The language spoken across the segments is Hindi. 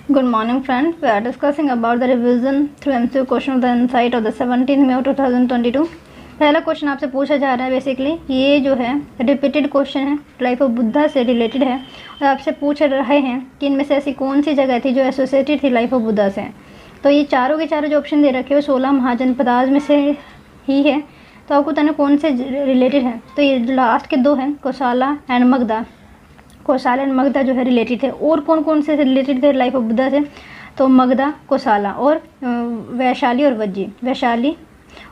Good morning friends. We are discussing about the revision through MCQ question of the insight of the 17th May 2022. पहला क्वेश्चन आपसे पूछा जा रहा है बेसिकली, ये जो है रिपीटेड क्वेश्चन है, लाइफ ऑफ बुद्धा से रिलेटेड है और आपसे पूछ रहे हैं कि इनमें से ऐसी कौन सी जगह थी जो एसोसिएटेड थी लाइफ ऑफ बुद्धा से। तो ये चारों के चारों जो ऑप्शन दे रखे हो 16 महाजनपदाज में से ही है, तो आपको बताना कौन से रिलेटेड है। तो ये लास्ट के दो हैं, कोसाला एंड मगधा। कोसाला एंड मगधा जो है रिलेटेड थे। और कौन कौन से रिलेटेड थे लाइफ ऑफ बुद्धा से, तो मगधा, कोसाला और वैशाली और वज्जी। वैशाली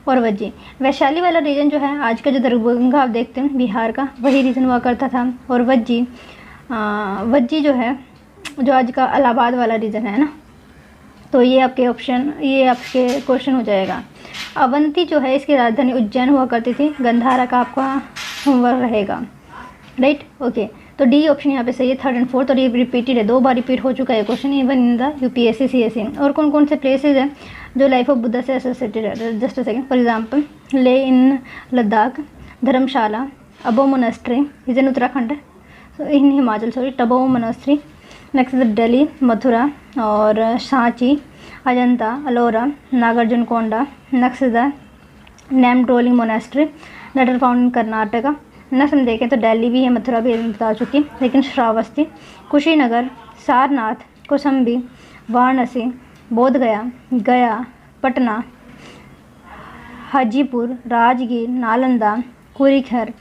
और वज्जी, वैशाली वाला रीजन जो है आज का जो दरभंगा आप देखते हैं बिहार का, वही रीजन हुआ करता था। और वज्जी जो है जो आज का इलाहाबाद वाला रीजन है ना। तो ये आपके ऑप्शन, ये आपके क्वेश्चन हो जाएगा। अवंती जो है इसकी राजधानी उज्जैन हुआ करती थी। गंधारा का आपका होमवर्क रहेगा, राइट, ओके। तो डी ऑप्शन यहाँ पे सही है, 3rd and 4th। और ये रिपीटेड है, 2 बार रिपीट हो चुका है question even in the UPSC CSC. और कौन कौन से प्लेसेस हैं जो लाइफ ऑफ बुद्धा से एसोसिएटेड है, just a second. For example ले इन लद्दाख, धर्मशाला, अबो monastery, is in Uttarakhand, in Himachal sorry, Tabo monastery. Next is Delhi, Mathura और Sanchi, Ajanta, Ellora, Nagarjunakonda. Next is the Namdroling monastery that are found in Karnataka. Next हम देखें तो दिल्ली भी है, मथुरा भी बता चुकी, लेकिन श्रावस्ती, कुशीनगर, सारनाथ, कौशाम्बी, वाराणसी, बोधगया, गया, पटना, हाजीपुर, राजगीर, नालंदा, कुरुक्षेत्र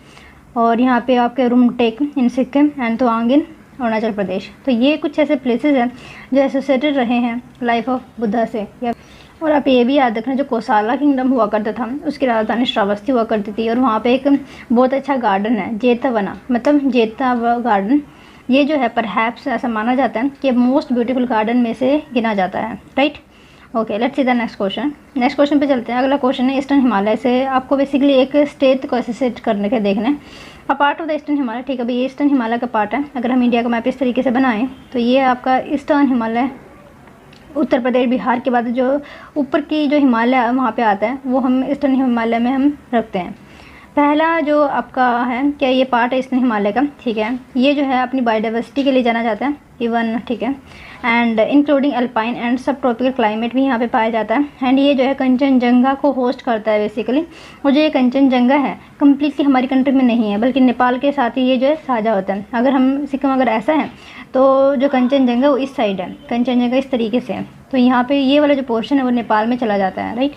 और यहाँ पे आपके रुमटेक इन सिक्किम एंड तवांग इन अरुणाचल प्रदेश। तो ये कुछ ऐसे प्लेसेस हैं जो एसोसिएटेड रहे हैं लाइफ ऑफ बुद्धा से। और आप ये भी याद रखना, जो कोसाला किंगडम हुआ करता था उसकी राजधानी श्रावस्ती हुआ करती थी। और वहाँ पे एक बहुत अच्छा गार्डन है जेतवना, मतलब जेता गार्डन। ये जो है परहैप्स ऐसा माना जाता है कि मोस्ट ब्यूटीफुल गार्डन में से गिना जाता है, right, okay. Let's see the next question. Next question पे चलते हैं। अगला क्वेश्चन है ईस्टर्न हिमालय से आपको बेसिकली एक स्टेट को एसोसिएट करने के देखने, a part of the eastern Himalaya, ठीक है। अभी ये ईस्टर्न हिमालय का पार्ट है। अगर हम इंडिया का मैप इस तरीके से बनाएं तो ये आपका ईस्टर्न हिमालय उत्तर प्रदेश बिहार के बाद जो ऊपर की जो हिमालय वहाँ पे आता है वो हम ईस्टर्न हिमालय में हम रखते हैं। पहला जो आपका है क्या, ये पार्ट है ईस्टर्न हिमालय का, ठीक है। ये जो है अपनी बायोडाइवर्सिटी के लिए जाना जाता है इवन, ठीक है, एंड इंक्लूडिंग अल्पाइन एंड सब ट्रॉपिकल क्लाइमेट भी यहाँ पे पाया जाता है। एंड ये जो है कंचनजंगा को होस्ट करता है बेसिकली। और जो ये कंचनजंगा है कम्प्लीटली हमारी कंट्री में नहीं है, बल्कि नेपाल के साथ ही ये जो है साझा होता है। अगर हम सिक्किम अगर ऐसा है तो जो कंचनजंगा वो इस साइड है, कंचनजंगा इस तरीके से है। तो यहाँ पे ये वाला जो पोर्शन है वो नेपाल में चला जाता है, right.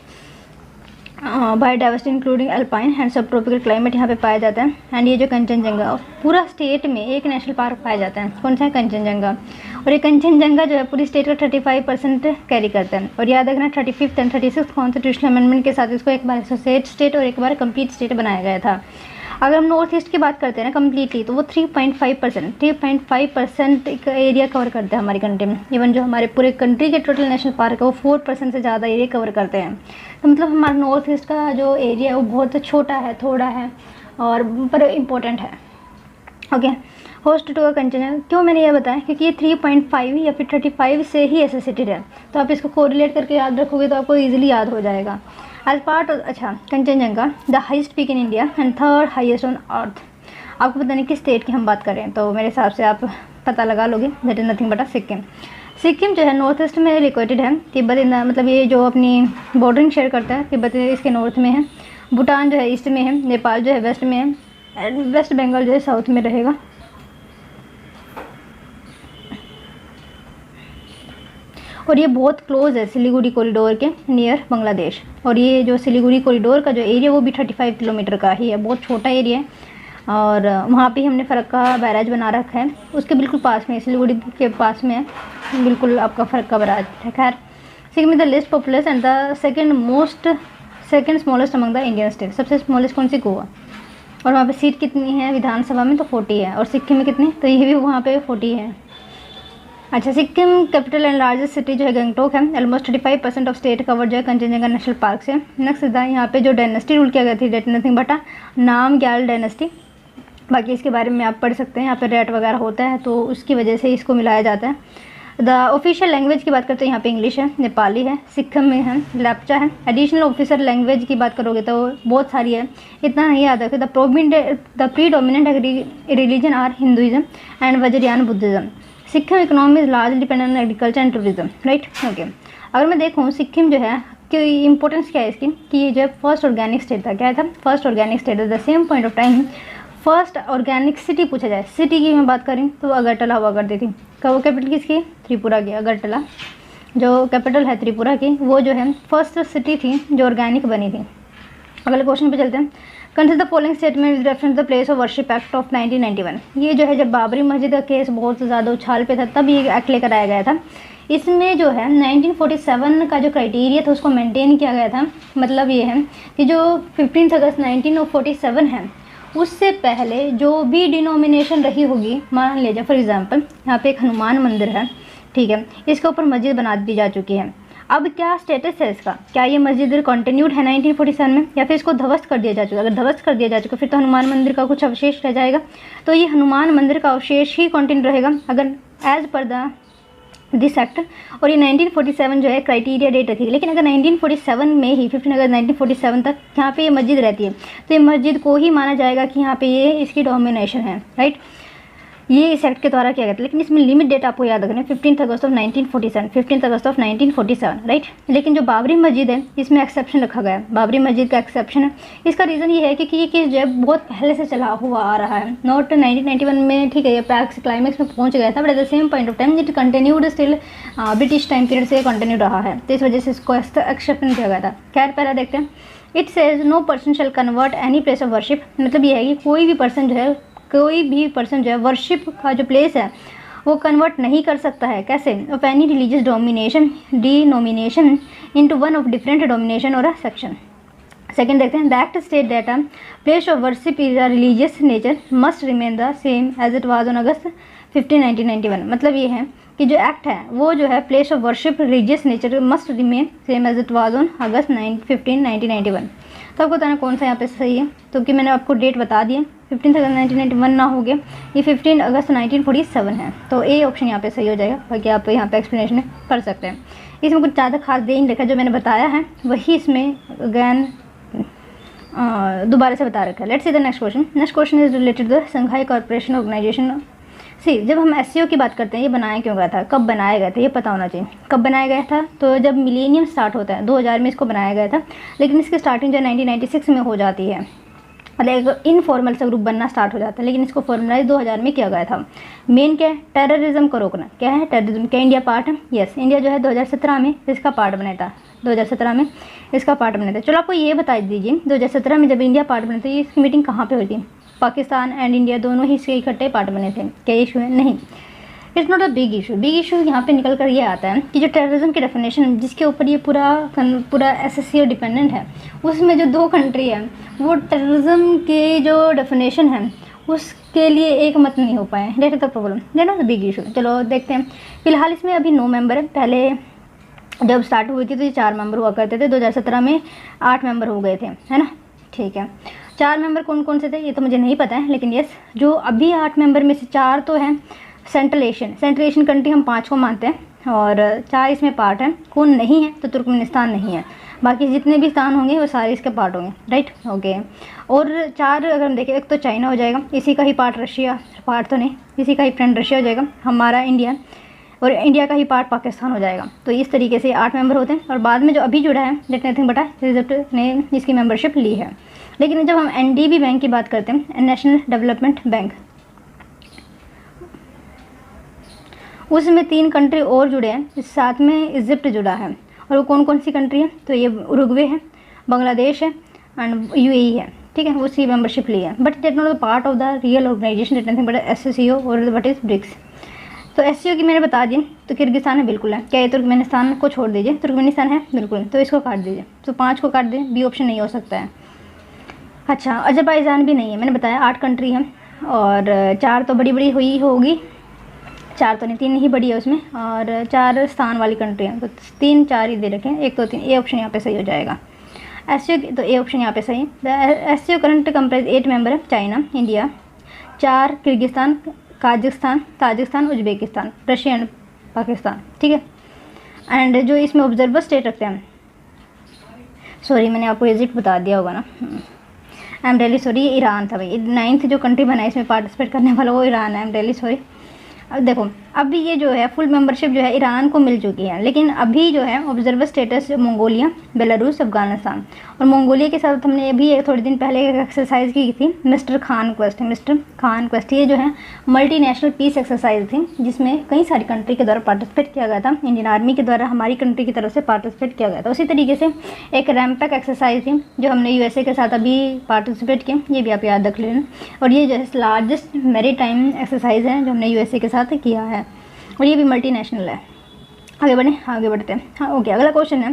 Biodiversity including alpine and सब ट्रॉपिकल क्लाइमेट यहाँ पे पाया जाता है। एंड ये जो कंचनजंगा पूरा स्टेट में एक नेशनल पार्क पाया जाता है, कौन सा है, कंचनजंगा। और ये कंचनजंगा जो है पूरी स्टेट का 35% कैरी करता है। और याद रखना 35th and 36th constitutional amendment के साथ इसको एक बार एसोसिएट स्टेट और एक बार कंप्लीट स्टेट बनाया गया था। अगर हम नॉर्थ ईस्ट की बात करते हैं ना कम्प्लीटली, तो वो 3.5% एक एरिया कवर करते हैं हमारी कंट्री में। इवन जो हमारे पूरे कंट्री के टोटल नेशनल पार्क है वो 4% से ज़्यादा एरिया कवर करते हैं। तो मतलब हमारा नॉर्थ ईस्ट का जो एरिया है वो बहुत छोटा है, थोड़ा है और पर इम्पोर्टेंट है, ओके। होस्ट टू कंचनजंगा, क्यों मैंने ये बताया, क्योंकि ये 3.5 या फिर 35 से ही एसोसिएटेड है। तो आप इसको कोरिलेट करके याद रखोगे तो आपको ईजिली याद हो जाएगा। एज पार्ट, अच्छा, Kanchenjunga the highest peak in India and 3rd highest on earth. आपको पता नहीं किस स्टेट की हम बात करें, तो मेरे हिसाब से आप पता लगा लोगे, that is nothing but Sikkim. Sikkim जो है नॉर्थ ईस्ट में लोकेटेड है। तिब्बत मतलब ये जो अपनी बॉर्डरिंग शेयर करता है, तिब्बत इसके नॉर्थ में है, भूटान जो है ईस्ट में है, नेपाल जो है वेस्ट में है, एंड वेस्ट बंगाल जो है साउथ में रहेगा। और ये बहुत क्लोज है सिलीगुड़ी कॉरिडोर के नियर बांग्लादेश। और ये जो सिलीगुड़ी कॉरिडोर का जो एरिया वो भी 35 किलोमीटर का ही है, बहुत छोटा एरिया है। और वहाँ पे हमने फरक्का बैराज बना रखा है, उसके बिल्कुल पास में, सिलीगुड़ी के पास में है बिल्कुल आपका फरक्का बैराज है। खैर, Sikkim is the list populace and the second smallest among the Indian state. सबसे स्मॉलेस्ट कौन सी, गोवा। और वहाँ पे सीट कितनी है विधानसभा में, तो 40 है। और सिक्किम में कितनी, तो ये भी वहाँ पे 40 है। अच्छा, Sikkim capital and largest city जो है गंगटोक है। ऑलमोस्ट 35% ऑफ स्टेट कवर जो है कंचनजंगा नेशनल पार्क से। नेक्स्ट यहाँ पे जो डायनेस्टी रूल किया गया थी, that nothing but Namgyal dynasty. बाकी इसके बारे में आप पढ़ सकते हैं, यहाँ पे रेट वगैरह होता है तो उसकी वजह से इसको मिलाया जाता है। द ऑफिशियल लैंग्वेज की बात करते हैं यहाँ पे इंग्लिश है, नेपाली है, सिक्किम में है, लेप्चा है। एडिशनल ऑफिशियल लैंग्वेज की बात करोगे तो बहुत सारी है, इतना नहीं याद रखे। The predominant religion are Hinduism and Vajrayana Buddhism. Sikkim economy is large dependent on agriculture and tourism, right. Okay, अगर मैं देखूँ सिक्किम जो है कि इंपॉर्टेंस क्या है इसकी कि ये जो फर्स्ट ऑर्गेनिक स्टेट था, क्या था, first organic state. At the same point of time first organic city पूछा जाए, सिटी की मैं बात करें तो अगरतला हुआ करती थी। कब वो कैपिटल किसकी, त्रिपुरा की, अगरतला जो कैपिटल है त्रिपुरा की, वो जो है फर्स्ट सिटी थी जो ऑर्गेनिक बनी थी। अगले क्वेश्चन पे चलते हैं। Consider the following statement reference the place of worship act of 1991। ये जो है जब बाबरी मस्जिद का केस बहुत ज़्यादा उछाल पे था तब ये एक्ट लेकर आया गया था। इसमें जो है 1947 का जो क्राइटेरिया था उसको मेंटेन किया गया था। मतलब ये है कि जो 15 अगस्त 1947 है उससे पहले जो भी डिनोमिनेशन रही होगी, मान लीजिए फॉर एग्जांपल यहाँ पे एक हनुमान मंदिर है, ठीक है, इसके ऊपर मस्जिद बना दी जा चुकी है। अब क्या स्टेटस है इसका, क्या ये मस्जिद कंटिन्यूड है 1947 में या फिर इसको ध्वस्त कर दिया जा चुका। अगर ध्वस्त कर दिया जा चुका फिर तो हनुमान मंदिर का कुछ अवशेष रह जाएगा, तो ये हनुमान मंदिर का अवशेष ही कंटिन्यू रहेगा अगर as per the this act. और ये 1947 जो है क्राइटेरिया डेट रखी है। लेकिन अगर 1947 में ही 15 अगस्त 1947 तक यहाँ पे ये मस्जिद रहती है तो ये मस्जिद को ही माना जाएगा कि यहाँ पे ये इसकी डोमिनेशन है, राइट। ये इस एक्ट के द्वारा किया गया था। लेकिन इसमें लिमिट डेट आपको याद रखना है 15 अगस्त ऑफ 1947, 15 अगस्त ऑफ 1947, राइट। लेकिन जो बाबरी मस्जिद है इसमें एक्सेप्शन रखा गया है, बाबरी मस्जिद का एक्सेप्शन है। इसका रीज़न ये है कि ये केस जो है बहुत पहले से चला हुआ आ रहा है, नॉट 1991 में, ठीक है, ये पैक्स क्लाइमेक्स में पहुंच गया था, but at the same point of time it continued still British time period से कंटिन्यू रहा है, तो इस वजह से इसको एक्सेप्शन किया गया था। खैर पहला देखते हैं। It says no person shall convert any place of worship. मतलब ये है कि कोई भी पर्सन जो है वर्शिप का जो प्लेस है वो कन्वर्ट नहीं कर सकता है। कैसे, of any religious denomination into one of different domination और अ सेक्शन। सेकंड देखते हैं। The act state that place of worship is a religious nature must remain the same as it was on August 15, 1991। मतलब ये है कि जो एक्ट है वो जो है place of worship religious nature must remain same as it was on August 15, 1991। तो आपको बताना कौन सा यहाँ पे सही है, तो कि मैंने आपको डेट बता दी है, 15 अगस्त 1991 ना हो गया, ये 15 अगस्त 1947 है, तो ए ऑप्शन यहाँ पे सही हो जाएगा। बाकी आप यहाँ पे एक्सप्लेनेशन पढ़ सकते हैं। इसमें कुछ ज़्यादा खास दे नहीं रखा, जो मैंने बताया है वही इसमें अगैन दोबारा से बता रखा है। Let's see the next question. Next question is related to Shanghai corporation organisation. See, जब हम एससीओ की बात करते हैं, ये बनाया क्यों गया था, कब बनाया गया था, ये पता होना चाहिए। कब बनाया गया था, तो जब मिलेनियम स्टार्ट होता है 2000 में इसको बनाया गया था, लेकिन इसकी स्टार्टिंग जो 1996 में हो जाती है। मतलब एक इनफॉर्मल सा ग्रुप बनना स्टार्ट हो जाता है, लेकिन इसको फॉर्मलाइज 2000 में किया गया था। मेन क्या है, टेररिज्म को रोकना। क्या है टेररिज्म, क्या इंडिया पार्ट है? यस, इंडिया जो है 2017 में इसका पार्ट बना था, 2017 में इसका पार्ट बना था। चलो आपको ये बता दीजिए 2017 में जब इंडिया पार्ट बना था, इसकी मीटिंग कहाँ पे हुई थी? पाकिस्तान एंड इंडिया दोनों ही इसके इकट्ठे पार्ट बने थे। क्या इशू है? नहीं, it's not a big issue. Big issue यहाँ पे निकल कर ये आता है कि जो टेररिज्म की डेफिनेशन जिसके ऊपर ये पूरा एसएससीओ डिपेंडेंट है, उसमें जो 2 कंट्री है वो टेररिज्म के जो डेफिनेशन है उसके लिए एक मत नहीं हो पाए। डेट द प्रॉब्लम, देना द बिग इशू। चलो देखते हैं। फिलहाल इसमें अभी 9 मेंबर है। पहले जब स्टार्ट हुई थी तो ये 4 मेंबर हुआ करते थे, 2017 में 8 मेंबर हो गए थे, है ना। ठीक है, 4 मेंबर कौन कौन से थे ये तो मुझे नहीं पता है, लेकिन यस जो अभी 8 मेंबर में से 4 तो हैं सेंट्रल एशियन कंट्री, हम 5 को मानते हैं, और 4 इसमें पार्ट हैं। कौन नहीं है? तो तुर्कमेनिस्तान नहीं है। बाकी जितने भी स्थान होंगे वो सारे इसके पार्ट होंगे, राइट। ओके, और 4 अगर हम देखें, एक तो चाइना हो जाएगा, इसी का ही पार्ट रशिया, पार्ट तो नहीं, इसी का ही फ्रेंड रशिया हो जाएगा, हमारा इंडिया, और इंडिया का ही पार्ट पाकिस्तान हो जाएगा। तो इस तरीके से 8 मेंबर होते हैं। और बाद में जो अभी जुड़ा है डेट नथिंग बटा इजिप्ट ने इसकी मेंबरशिप ली है। लेकिन जब हम एनडीबी बैंक की बात करते हैं, नेशनल डेवलपमेंट बैंक, उसमें 3 कंट्री और जुड़े हैं, साथ में इजिप्ट जुड़ा है। और वो कौन कौन सी कंट्री है? तो ये उरुग्वे है, बांग्लादेश है एंड यूएई है, ठीक है, उसकी मेंबरशिप ली है। But that not the part of the real organisation, that nothing but SCO और व्हाट इज ब्रिक्स। तो एससीओ की मैंने बता दी। तो किर्गिस्तान है, बिल्कुल है। क्या ये तुर्कमेनिस्तान को छोड़ दीजिए, तुर्कमेनिस्तान है बिल्कुल, तो इसको काट दीजिए। तो 5 को काट दें, बी ऑप्शन नहीं हो सकता है। अच्छा, अजरबैजान भी नहीं है, मैंने बताया 8 कंट्री हैं, और 4 तो बड़ी बड़ी हुई होगी, 4 तो नहीं, 3 ही बड़ी है उसमें, और 4 स्थान वाली कंट्री हैं, तो 3 4 ही दे रखे हैं, 1 तो 3, ए ऑप्शन यहाँ पे सही हो जाएगा। एससीओ, तो ए ऑप्शन यहाँ पे सही है। एससीओ करंट कंप्राइज 8 मेंबर है, China, India, 4 Kyrgyzstan, Kazakhstan, Tajikistan, Uzbekistan, Russia and Pakistan, ठीक है। एंड जो इसमें ऑब्जर्वर स्टेट रखते हैं, सॉरी मैंने आपको एग्जिट बता दिया होगा ना, आई एम रियली सॉरी, ये ईरान था भाई। 9th जो कंट्री बना है इसमें पार्टिसिपेट करने वाला वो ईरान है, आई एम रियली सॉरी। अब देखो अभी ये जो है फुल मेंबरशिप जो है ईरान को मिल चुकी है, लेकिन अभी जो है observer status Mongolia, Belarus, Afghanistan और मंगोलिया के साथ हमने अभी थोड़े दिन पहले एक एक्सरसाइज की थी, मिस्टर खान क्वेस्ट। ये जो है मल्टीनेशनल पीस एक्सरसाइज थी, जिसमें कई सारी कंट्री के द्वारा पार्टिसिपेट किया गया था। इंडियन आर्मी के द्वारा हमारी कंट्री की तरफ से पार्टिसिपेट किया गया था। उसी तरीके से एक रैम्पैक एक्सरसाइज थी जो हमने यूएसए के साथ अभी पार्टिसिपेट किया, ये भी आप याद रख लेना। और ये जो है लार्जेस्ट मैरीटाइम एक्सरसाइज है जो हमने यूएसए के साथ किया है, और ये भी मल्टीनेशनल है। आगे बढ़ते हैं। हाँ ओके, अगला क्वेश्चन है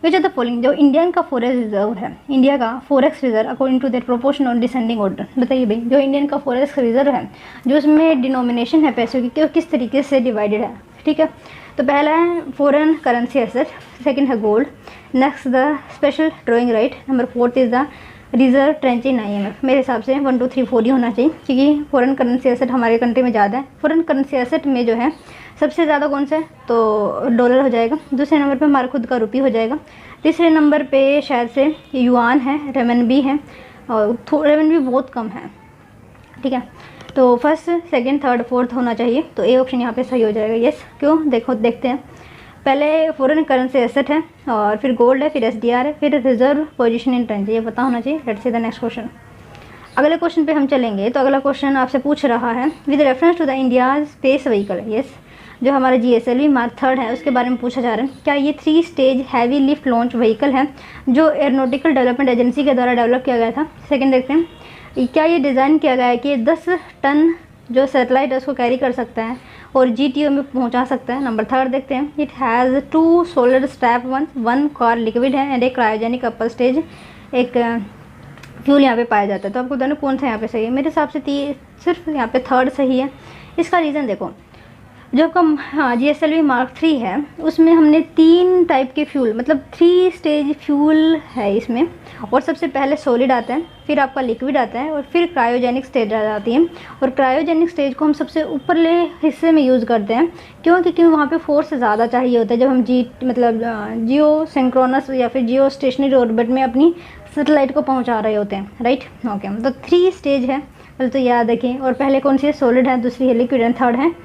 विच ऑफ द फॉलोइंग, जो इंडियन का फॉरेस्ट रिजर्व है, इंडिया का forest reserve according to their proportion और डिसेंडिंग ऑर्डर। बताइए भाई, जो इंडियन का फॉरेस्ट रिजर्व है, जो उसमें डिनोमिनेशन है पैसों की, कि किस तरीके से डिवाइडेड है। ठीक है, तो पहला है फॉरेन करेंसी एसेट, सेकंड है gold, next the special drawing right, number 4 is the reserve trench in IMF। मेरे हिसाब से 1 2 3 4 ही होना चाहिए, क्योंकि फॉरेन करेंसी एसेट हमारे कंट्री में ज़्यादा है। फॉरेन करेंसी एसेट में जो है सबसे ज़्यादा कौन सा है, तो डॉलर हो जाएगा। दूसरे नंबर पे हमारा खुद का रुपये हो जाएगा। तीसरे नंबर पे शायद से युआन है, रेमनबी है, और रेमनबी बहुत कम है। ठीक है, तो फर्स्ट, सेकंड, थर्ड, फोर्थ होना चाहिए, तो ए ऑप्शन यहाँ पे सही हो जाएगा। यस, क्यों, देखते हैं। पहले फॉरेन करेंसी एसेट है, और फिर गोल्ड है, फिर SDR है, फिर रिजर्व पोजीशन इन ट्रेंच, ये पता होना चाहिए। Let's see the next question. अगले क्वेश्चन पे हम चलेंगे, तो अगला क्वेश्चन आपसे पूछ रहा है with reference to the India space vehicle. Yes, जो हमारा GSLV मार्क 3 है उसके बारे में पूछा जा रहा है। क्या ये 3 stage heavy lift launch vehicle है जो एयरोनॉटिकल डेवलपमेंट एजेंसी के द्वारा डेवलप किया गया था। सेकंड देखते हैं, क्या ये डिज़ाइन किया गया है कि 10 टन जो सैटेलाइट है उसको कैरी कर सकता है और GTO में पहुंचा सकता है। नंबर 3 देखते हैं, it has 2 solar strap one car liquid है एंड एक क्रायोजेनिक अपर स्टेज, एक फ्यूल यहाँ पे पाया जाता है। तो आपको बताना कौन सा यहाँ पे सही है। मेरे हिसाब से सिर्फ यहाँ पे 3 सही है। इसका रीज़न देखो, जो आपका GSLV मार्क 3 है उसमें हमने 3 टाइप के फ्यूल, मतलब 3 स्टेज फ्यूल है इसमें, और सबसे पहले सॉलिड आता है, फिर आपका लिक्विड आता है, और फिर क्रायोजेनिक स्टेज आ जाती है। और क्रायोजेनिक स्टेज को हम सबसे ऊपरले हिस्से में यूज़ करते हैं, क्योंकि वहाँ पे फोर्स ज़्यादा चाहिए होता है जब हम जियो सिंक्रोनस या फिर जियो स्टेशनरी ऑर्बिट में अपनी सैटेलाइट को पहुँचा रहे होते हैं। राइट, ओके, तो 3 स्टेज है, पहले तो याद रखें। और पहले कौन सी है, सॉलिड है, दूसरी है लिक्विड एंड थर्ड है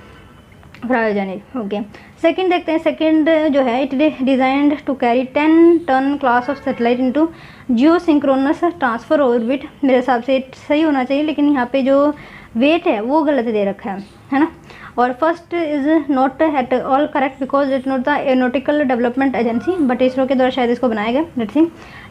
क्रायोजेनिक। ओके, सेकंड देखते हैं। सेकंड जो है, it designed to carry 10 ton class of satellite into geosynchronous transfer orbit. मेरे हिसाब से सही होना चाहिए, लेकिन यहाँ पे जो वेट है वो गलत दे रखा है ना। और first is not at all correct because it not the aeronautical development agency, but ISRO के द्वारा शायद इसको बनाया गया। लेट्स सी,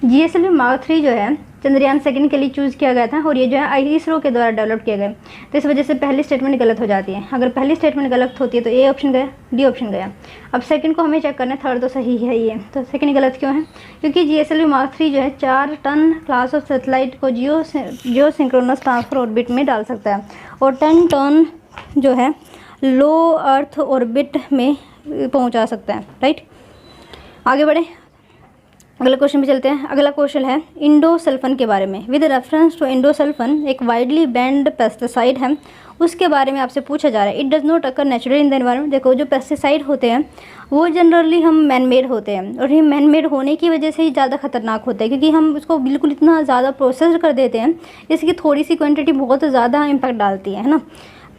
GSLV मार्क 3 जो है चंद्रयान 2 के लिए चूज़ किया गया था, और ये जो है इसरो के द्वारा डेवलप किया गया। तो इस वजह से पहली स्टेटमेंट गलत हो जाती है। अगर पहली स्टेटमेंट गलत होती है तो ए ऑप्शन गया, डी ऑप्शन गया। अब सेकंड को हमें चेक करना है, थर्ड तो सही है ये, तो सेकंड गलत क्यों है, क्योंकि GSLV मार्क 3 जो है 4 टन क्लास ऑफ सैटेलाइट को जियो सिंक्रोनस ट्रांसफर ऑर्बिट में डाल सकता है, और 10 टन जो है लो अर्थ ऑर्बिट में पहुंचा सकता है। राइट, आगे बढ़े, अगले क्वेश्चन पे चलते हैं। अगला क्वेश्चन है इंडोसल्फन के बारे में। विद रेफरेंस टू इंडोसल्फन एक वाइडली बैंड पेस्टिसाइड है, उसके बारे में आपसे पूछा जा रहा है। It does not occur naturally in the environment. देखो, जो पेस्टिसाइड होते हैं वो जनरली हम मैन मेड होते हैं, और ये मैन मेड होने की वजह से ही ज़्यादा खतरनाक होता है, क्योंकि हम उसको बिल्कुल इतना ज़्यादा प्रोसेस कर देते हैं, इसकी थोड़ी सी क्वान्टिटी बहुत ज़्यादा इम्पैक्ट डालती है ना।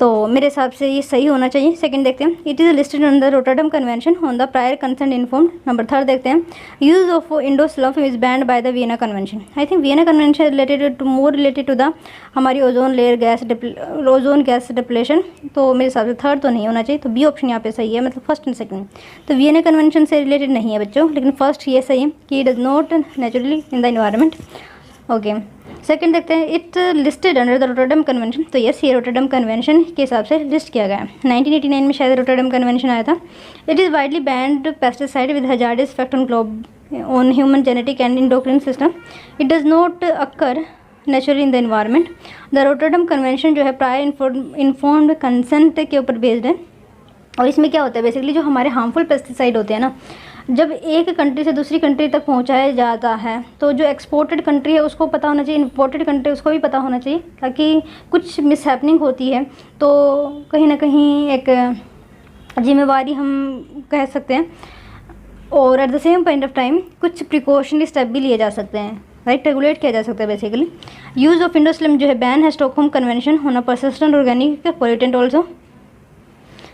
तो मेरे हिसाब से ये सही होना चाहिए। सेकंड देखते हैं, it is listed under Rotterdam convention on the prior concern informed. Number 3 देखते हैं, use of endosulf is banned by the Vienna convention. I think Vienna convention related to more related to the हमारी ozone layer ozone gas depletion. तो मेरे हिसाब से 3 तो नहीं होना चाहिए, तो बी ऑप्शन यहाँ पे सही है, मतलब फर्स्ट एंड सेकंड। तो वियना कन्वेंशन से रिलेटेड नहीं है बच्चों, लेकिन फर्स्ट ये सही है कि does not naturally in the environment. Okay, second देखते हैं, it listed under the Rotterdam convention. तो यस, ये रोटरडम कन्वेंशन के हिसाब से लिस्ट किया गया है। 1989 में शायद रोटरडम कन्वेंशन आया था। It is widely band pesticide with hazardous effect on human genetic and endocrine system. It does not occur naturally in the environment. The Rotterdam convention जो है प्रायर इन्फॉर्म्ड कंसेंट के ऊपर बेस्ड है। और इसमें क्या होता है, बेसिकली जो हमारे हार्मफुल पेस्टिसाइड होते हैं ना, जब एक कंट्री से दूसरी कंट्री तक पहुंचाया जाता है, तो जो एक्सपोर्टेड कंट्री है उसको पता होना चाहिए, इंपोर्टेड कंट्री उसको भी पता होना चाहिए, ताकि कुछ मिसहैपनिंग होती है तो कहीं ना कहीं एक जिम्मेवारी हम कह सकते हैं, और at the same point of time कुछ प्रिकॉशनरी स्टेप भी लिए जा सकते हैं। राइट, रेगुलेट किया जा सकता है बेसिकली। यूज़ ऑफ इंडोसल्फन जो है बैन है स्टॉकहोम कन्वेंशन होना persistent organic pollutant also.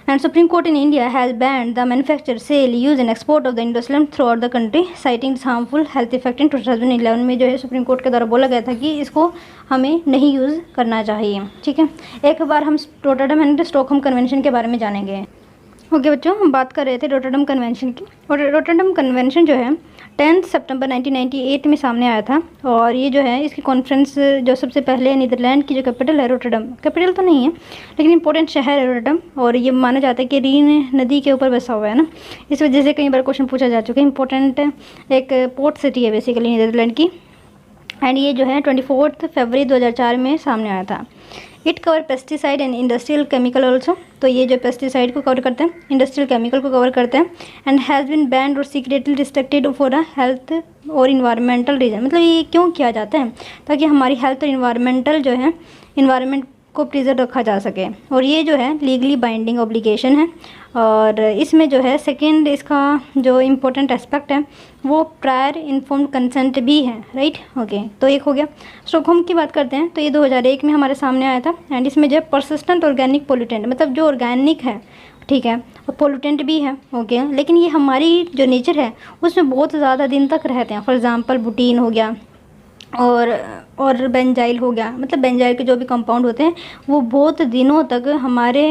And supreme court in India has banned the manufacture, sale, use and export of the industrial throughout the country citing harmful health effect in 2011 में जो है सुप्रीम कोर्ट के द्वारा बोला गया था कि इसको हमें नहीं यूज़ करना चाहिए। ठीक है, एक बार हम रोटरडम एंड स्टॉकहोम कन्वेंशन के बारे में जानेंगे। ओके बच्चों, हम बात कर रहे थे रोटरडम कन्वेंशन की। और रोटरडम कन्वेंशन जो है 10 सितंबर 1998 में सामने आया था। और ये जो है इसकी कॉन्फ्रेंस जो सबसे पहले नीदरलैंड की जो कैपिटल है रोटरडम, कैपिटल तो नहीं है लेकिन इंपॉर्टेंट शहर है रोटरडम, और ये माना जाता है कि रीन नदी के ऊपर बसा हुआ है ना, इस वजह से कई बार क्वेश्चन पूछा जा चुका है। इंपॉर्टेंट एक पोर्ट सिटी है बेसिकली नीदरलैंड की। एंड ये जो है 24 फरवरी 2004 में सामने आया था। It cover pesticide and industrial chemical also, तो ये जो पेस्टिसाइड को कवर करते हैं, इंडस्ट्रियल केमिकल को कवर करते हैं। एंड हैज़ बिन बैंड और secretly restricted for a health और इन्वायरमेंटल रीजन, मतलब ये क्यों किया जाता है, ताकि हमारी हेल्थ और इन्वायरमेंटल जो है इन्वायरमेंट को प्रिजर्व रखा जा सके। और ये जो है लीगली बाइंडिंग ऑब्लिगेशन है। और इसमें जो है सेकेंड इसका जो इम्पोर्टेंट एस्पेक्ट है वो प्रायर इन्फॉर्म्ड कंसेंट भी है, राइट। ओके, तो एक हो गया। स्टॉकहोम की बात करते हैं तो ये 2001 में हमारे सामने आया था। एंड इसमें जो है परसिस्टेंट ऑर्गेनिक पोल्यूटेंट, मतलब जो ऑर्गेनिक है, ठीक है, और पोल्यूटेंट भी है। ओके, लेकिन ये हमारी जो नेचर है उसमें बहुत ज़्यादा दिन तक रहते हैं। फॉर एग्जांपल बुटीन हो गया और बेंजाइल हो गया, मतलब बेंजाइल के जो भी कंपाउंड होते हैं वो बहुत दिनों तक हमारे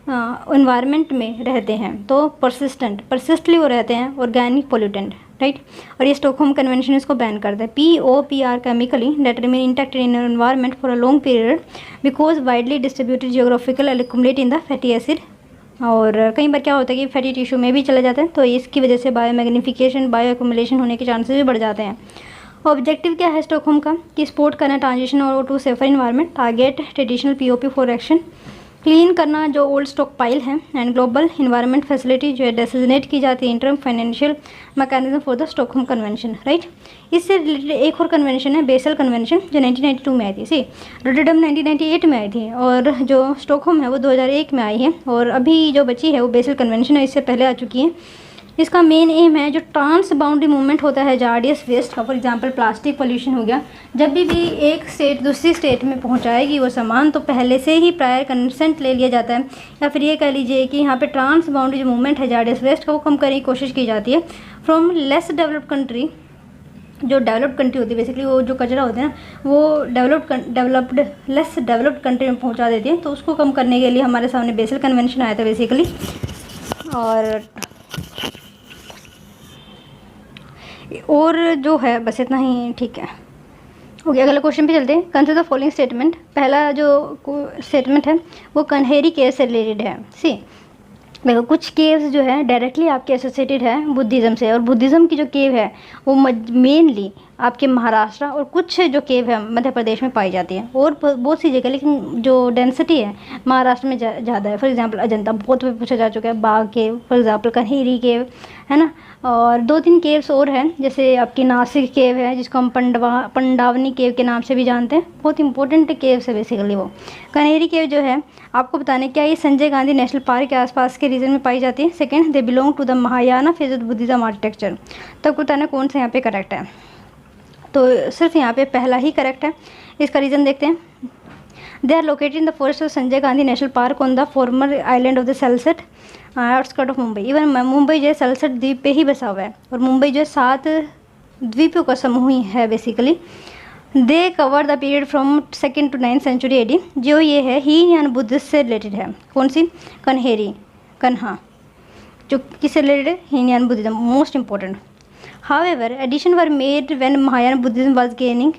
इन्वायरमेंट में रहते हैं। तो परसिस्टली वो रहते हैं ऑर्गेनिक पोल्यूटेंट, राइट। और ये स्टॉकहोम कन्वेंशन इसको बैन करता है। POPR chemically that remain intact in environment for a long period because widely distributed geographical accumulate in the fatty acid. और कई बार क्या होता है कि फैटी टिश्यू में भी चले जाते हैं, तो इसकी वजह से बायोमैग्निफिकेशन, बायो एक्युमुलेशन होने के चांसेस भी बढ़ जाते हैं। ऑब्जेक्टिव क्या है स्टॉकहोम का कि सपोर्ट करना ट्रांजिशन और to safer environment, target traditional POP for action, clean करना जो ओल्ड स्टॉक पाइल है। एंड ग्लोबल इन्वायरमेंट फैसिलिटी जो है डेसिग्नेट की जाती है interim financial mechanism for the Stockholm convention, right. इससे रिलेटेड एक और कन्वेंशन है बेसल कन्वेंशन जो 1992 में आई थी। सी रोटरडम 1998 में आई थी और जो स्टॉकहोम है वो 2001 में आई है। और अभी जो बची है वो बेसल कन्वेंशन है, इससे पहले आ चुकी है। इसका मेन एम है जो ट्रांस बाउंड्री मूवमेंट होता है जार्डियस वेस्ट का, फॉर एग्जांपल प्लास्टिक पोल्यूशन हो गया, जब भी एक स्टेट दूसरी स्टेट में पहुंचाएगी वो सामान तो पहले से ही प्रायर कंसेंट ले लिया जाता है। या फिर ये कह लीजिए कि यहाँ पे ट्रांस बाउंड्री जो मूवमेंट है जार्डियस वेस्ट का वो कम करने की कोशिश की जाती है फ्रॉम लेस डेवलप्ड कंट्री। जो डेवलप्ड कंट्री होती है बेसिकली वो जो कचरा होता है ना वो लेस डेवलप्ड कंट्री में पहुँचा देती है, तो उसको कम करने के लिए हमारे सामने बेसल कन्वेंशन आया था बेसिकली। और जो है बस इतना ही, ठीक है। ओके, अगले क्वेश्चन पे चलते हैं। Consider the following statement. पहला जो स्टेटमेंट है वो कन्हेरी केव से रिलेटेड है। सी देखो, कुछ केव्स जो है डायरेक्टली आपके एसोसिएटेड है बुद्धिज़्म से, और बुद्धिज़्म की जो केव है वो मेनली आपके महाराष्ट्र और कुछ जो केव है मध्य प्रदेश में पाई जाती है और बहुत सी जगह, लेकिन जो डेंसिटी है महाराष्ट्र में ज़्यादा है। फॉर एग्जांपल अजंता बहुत भी पूछा जा चुका है, बाघ केव, फॉर एग्जांपल कन्हेरी केव है ना। और 2-3 केव्स और हैं जैसे आपकी नासिक केव है जिसको हम पंडावनी केव के नाम से भी जानते हैं। बहुत इंपॉर्टेंट केव्स है बेसिकली वो। कन्हेरी केव जो है आपको बताने क्या ये संजय गांधी नेशनल पार्क के आसपास के रीजन में पाई जाती है। Second, they belong to the Mahayana phase of Buddhism architecture. तब बताना कौन सा यहाँ पे करेक्ट है, तो सिर्फ यहाँ पे पहला ही करेक्ट है। इसका रीज़न देखते हैं। They are located in the forest of Sanjay Gandhi national park on the former island of the Salsette outskirt of Mumbai. Even Mumbai जो है सलसेट द्वीप पे ही बसा हुआ है और मुंबई जो है 7 द्वीपों का समूह ही है basically. They cover the period from 2nd to 9th century AD। जो ये है हीनयान बुद्धिस्ट से रिलेटेड है। कौन सी? कन्हेरी कन्हा, जो किससे रिलेटेड है? Hinayana Buddhism, most important. However, addition were made when Mahayana Buddhism was gaining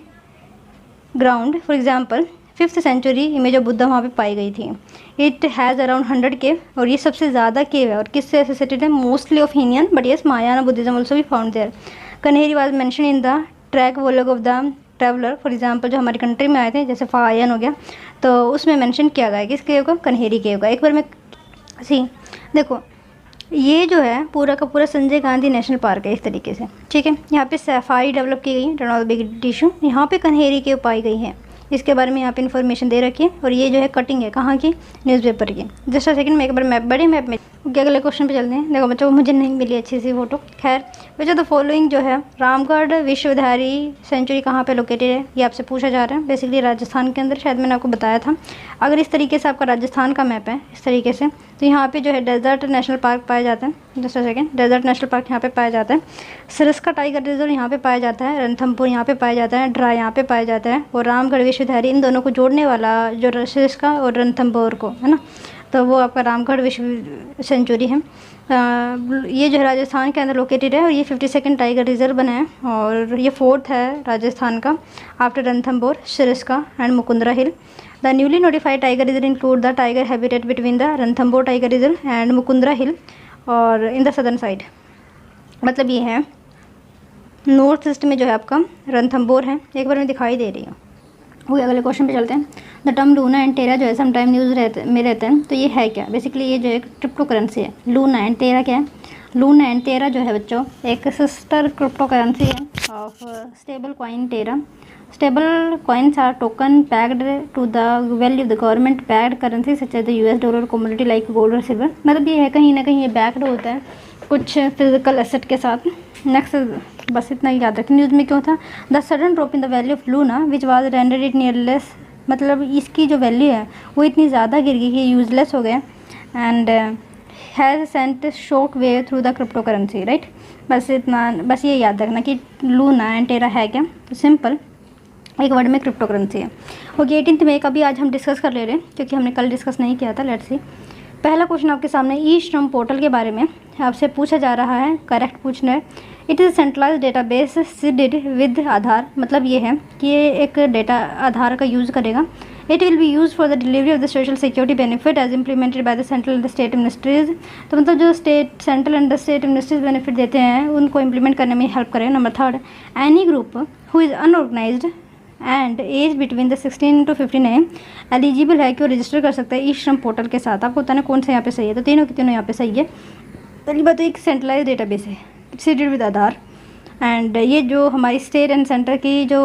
ground. For example, 5th century image of Buddha वहाँ पे पाई गई थी। इट हैज़ अराउंड 100 केव और ये सबसे ज़्यादा केव है और किससे एसोसिएटेड है? Mostly of Hinayana, but yes Mahayana Buddhism also भी found there. Kanheri was mention in the travelogue of the traveller. For example जो हमारी कंट्री में आए थे जैसे फायन हो गया तो उसमें मेंशन किया गया है किस केव का? कन्हेरी केव का। एक बार मैं देखो ये जो है पूरा का पूरा संजय गांधी नेशनल पार्क है इस तरीके से, ठीक है। यहाँ पे सफारी डेवलप की गई है, टर्न ऑफ बिग टिश्यू। यहाँ पे कन्हेरी केव पाई गई है, इसके बारे में यहाँ पे इन्फॉर्मेशन दे रखी है। और ये जो है कटिंग है कहाँ की? न्यूज़पेपर की। जस्ट सेकंड में एक बार मैप, बड़े मैप में ओके, अगले क्वेश्चन पे चलते हैं। देखो बच्चों, मुझे नहीं मिली अच्छी सी फोटो। खैर बच्चों, द फॉलोइंग जो है रामगढ़ विश्वविद्यालय सेंचुरी कहाँ पे लोकेटेड है, ये आपसे पूछा जा रहा है। बेसिकली राजस्थान के अंदर, शायद मैंने आपको बताया था। अगर इस तरीके से आपका राजस्थान का मैप है इस तरीके से, तो यहाँ पे जो है डेजर्ट नेशनल पार्क पाया जाता है। Just a second, desert national park यहाँ पे पाया जाता है। सरिस्का टाइगर रिजर्व यहाँ पे पाया जाता है। रणथंभौर यहाँ पे पाया जाता है। ड्रा यहाँ पे पाया जाता है। और रामगढ़ विश्वविद्यालय, इन दोनों को जोड़ने वाला जो सरिस्का और रणथंभौर को है ना, तो वो आपका रामगढ़ विश्व सेंचुरी है। ये जो है राजस्थान के अंदर लोकेटेड है और ये 52nd टाइगर रिजर्व बना है और ये 4th है राजस्थान का after Ranthambore, Sariska and Mukundra hill. The newly notified tiger reserve include the tiger habitat between the Ranthambore tiger reserve and Mukundra hill और इन द सदर्न साइड। मतलब ये है नॉर्थ ईस्ट में जो है आपका रणथंभौर है। एक बार में दिखाई दे रही है। वो अगले क्वेश्चन पे चलते हैं। The term Luna and Terra जो है समटाइम न्यूज़ रहते हैं, तो ये है क्या? बेसिकली ये जो एक क्रिप्टो करेंसी है। लूना एंड टेरा क्या है? लूना एंड टेरा जो है बच्चों एक सिस्टर क्रिप्टो करेंसी है of stable coin Terra. Stable coins are token pegged to the value of the government pegged currency such as the US dollar, commodity like gold और सिल्वर। मतलब ये है कहीं ना कहीं ये बैक्ड होता है कुछ फिजिकल एसेट के साथ। नेक्स्ट, बस इतना ही याद रखें। न्यूज़ में क्यों था? The sudden drop in the value of Luna which was rendered it nearless, मतलब इसकी जो वैल्यू है वो इतनी ज़्यादा गिर गई कि यूजलेस हो गया and has sent shock wave through the cryptocurrency, right. बस इतना, बस ये याद रखना कि लूना एंड टेरा है क्या, तो सिंपल एक वर्ड में क्रिप्टो करेंसी है। ओके, 18 मई का भी आज हम डिस्कस कर ले रहे हैं क्योंकि हमने कल डिस्कस नहीं किया था। लेट्स सी, पहला क्वेश्चन आपके सामने ई श्रम पोर्टल के बारे में आपसे पूछा जा रहा है। करेक्ट पूछना है। It is centralise database seeded with Aadhaar. मतलब ये है कि ये एक डेटा आधार का यूज़ करेगा। It will be use for the delivery of the social security benefit as implemented by the central and the state ministries. तो मतलब जो central and the state ministries benefit देते हैं उनको इम्प्लीमेंट करने में हेल्प करेगा। Number 3, any group who is unorganised and age between the 16 to 59 eligible है कि वो रजिस्टर कर सकता है ई श्रम पोर्टल के साथ। आपको बताना कौन सा यहाँ पे सही है, तो तीनों के तीनों यहाँ पे सही है। पहली बात तो एक सेंट्रलाइज डेटाबेस है सीडेड विद आधार एंड ये जो हमारी स्टेट एंड सेंटर की जो